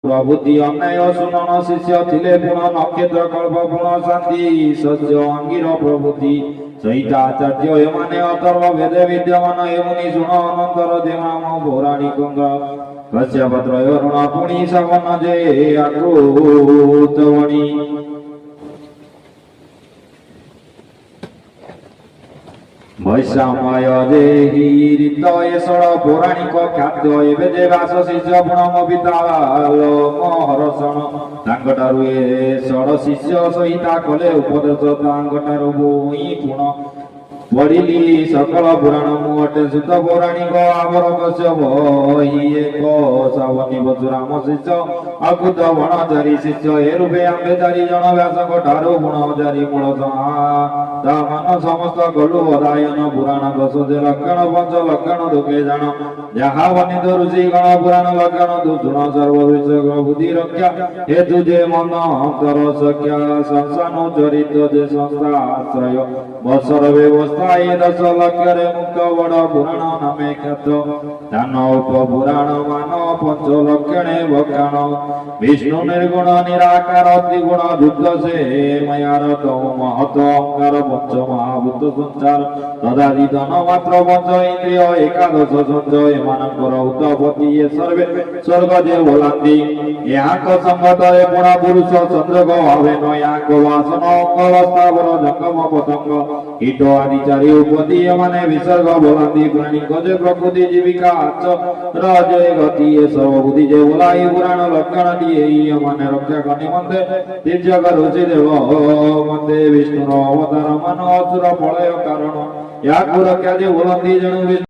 প্রভৃতি অন্যায় শুনন শিষ্য ছিলে পুণ নক্ষত্র কল্প পুণ শান্তি সহ্য অঙ্গির প্রভৃতি সহিতাচার্য এমানে অথর্ব বেদে বিদ্যমান এমনি শুণ অনন্তর দেমাম পৌরাণিক কশ্যপত্রয় ঋণ পুণি সবন যে আকুতবণী বৈষম্য দেহি হৃদয় ষড় পৌরাণিক খাদ্য ଏବେ ଯେ ବାସ ଶିଷ୍ୟ ପୁଣମ ବିତାଳ ମହରଷଣ ତାଙ୍କଠାରୁ ଏ ଷଡ଼ ଶିଷ୍ୟ ସହିତା କଲେ ଉପଦେଶ ତାଙ୍କଠାରୁ ଭୂଇଁ ପୁଣ ପଢିଲି ସକଳ ପୁରାଣ ମୁଁ ଅଟେ ସୁତ ପୌରାଣିକ ଆମର କଶ୍ୟପ ଏକ ସାବନୀ ବସୁରାମ ଶିଷ୍ୟ ଅକୁତ ବଣଚାରୀ ଶିଷ୍ୟ ଏ ରୂପେ ଆମ୍ଭେ ଚାରି ଜଣ ବ୍ୟାସଙ୍କ ଠାରୁ ଗୁଣଚାରୀ ମୂଳ ମାନ ସମସ୍ତ ଗଲୁ ଅଦାୟନ ପୁରାଣ ଦଶ ଯେ ଲକ୍ଷଣ ପଞ୍ଚ ଲକ୍ଷଣ ଦୁଃଖେ ଜାଣ ଯାହା ବନିତ ଋଷି ଗଣ ପୁରାଣ ଲକ୍ଷଣ ଦୁଷୁଣ ସର୍ବ ବିଷୟ ବୁଦ୍ଧି ରକ୍ଷା ହେତୁ ଯେ ମନ ଅନ୍ତର ସଖ୍ୟା ସଂସାନ ଚରିତ ଯେ ସଂସ୍ଥା ଆଶ୍ରୟ ବସର ବ୍ୟବସ୍ଥା ଏ ଦଶ ଲକ୍ଷରେ ମୁକ୍ତ ବଡ଼ ପୁରାଣ ନାମେ ଖ୍ୟାତ ଦାନ ଉପ ପୁରାଣ ମାନ ପଞ୍ଚ ଲକ୍ଷଣେ ବକ୍ଷାଣ ବିଷ୍ଣୁ ନିର୍ଗୁଣ ନିରାକାର ତ୍ରିଗୁଣ ଯୁକ୍ତ ସେ ମାୟାର ତମ ମହତ ଅଙ୍କାର ପଞ୍ଚ ମହାଭୂତ ସଂଚାର ତଦାଦି ଧନ ମାତ୍ର ପଞ୍ଚ ଇନ୍ଦ୍ରିୟ ଏକାଦଶ ସଞ୍ଚୟ ଏମାନଙ୍କର ଉତ୍ତପତି ଏ ସର୍ବେ ସ୍ୱର୍ଗ ଯେ ବୋଲାନ୍ତି ଏହାଙ୍କ ସଂଗତରେ ପୁଣା ପୁରୁଷ ସଂଯୋଗ ଭାବେ ନ ଏହାଙ୍କ ବାସନ ଅଙ୍ଗ ସ୍ଥାବର ଜଙ୍ଗମ ପତଙ୍ଗ କୀଟ ଆଦି ଚାରି ଉପତି ଏମାନେ ବିସର୍ଗ ବୋଲାନ୍ତି ପ୍ରାଣୀଙ୍କ ଯେ ପ୍ରକୃତି ଜୀବିକା ରାଜେ ଗତି ଏ ସର୍ବ ବୁଦ୍ଧି ଯେ ବୋଲାଇ ପୁରାଣ ଲକ୍ଷଣଟି ଏହି ଏମାନେ ରକ୍ଷାକ ନିମନ୍ତେ ତୀର୍ଯ୍ୟକ ଋଷି ଦେବ ମତେ ବିଷ୍ଣୁର ଅବତାର ମାନ ଅସୁର ପ୍ରଳୟ କାରଣ ୟାକୁ ରକ୍ଷା ଯେ ବୋଲନ୍ତି ଜଣୁ